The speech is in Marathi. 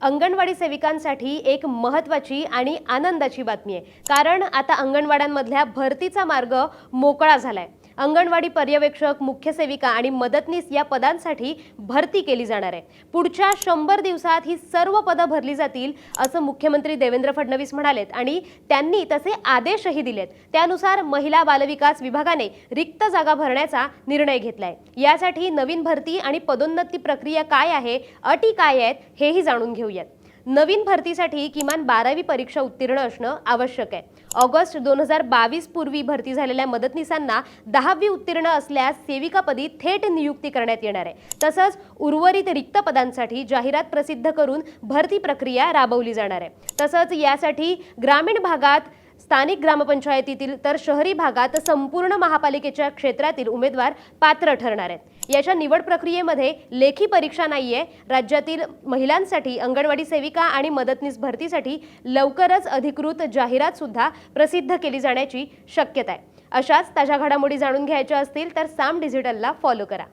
अंगणवाडी सेविकांसाठी एक महत्त्वाची आणि आनंदाची बातमी आहे। कारण आता अंगणवाड्यांमधल्या भरतीचा मार्ग मोकळा झालाय। अंगणवाडी पर्यवेक्षक, मुख्य सेविका आणि मदतनीस या पदांसाठी भरती केली जाणार आहे। पुढच्या 100 दिवसात ही सर्व पदं भरली जातील असं मुख्यमंत्री देवेंद्र फडणवीस म्हणालेत आणि त्यांनी तसे आदेशही दिलेत। त्यानुसार महिला बालविकास विभागाने रिक्त जागा भरण्याचा निर्णय घेतलाय। यासाठी नवीन भरती आणि पदोन्नती प्रक्रिया काय आहे, अटी काय आहेत हेही जाणून घेऊयात। नवीन भरतीसाठी किमान 12वी परीक्षा उत्तीर्ण असणं आवश्यक आहे। ऑगस्ट 2022 पूर्वी भरती झालेल्या मदतनीसांना 10वी उत्तीर्ण असल्यास सेविकापदी थेट नियुक्ती करण्यात येणार आहे। तसंच उर्वरित रिक्त पदांसाठी जाहिरात प्रसिद्ध करून भरती प्रक्रिया राबवली जाणार आहे। तसंच यासाठी ग्रामीण भागात, स्थानिक ग्रामपंचायतीतील तर शहरी भागात संपूर्ण महापालिकेच्या क्षेत्रातील उमेदवार पात्र ठरणार आहेत। याच्या निवड प्रक्रियेमध्ये लेखी परीक्षा नाहीये। राज्यातील महिलांसाठी अंगणवाडी सेविका आणि मदतनीस भरतीसाठी लवकरच अधिकृत जाहिरात सुद्धा प्रसिद्ध केली जाण्याची शक्यता आहे। अशाच ताज्या घडामोडी जाणून घ्यायच्या असतील तर साम डिजिटलला फॉलो करा।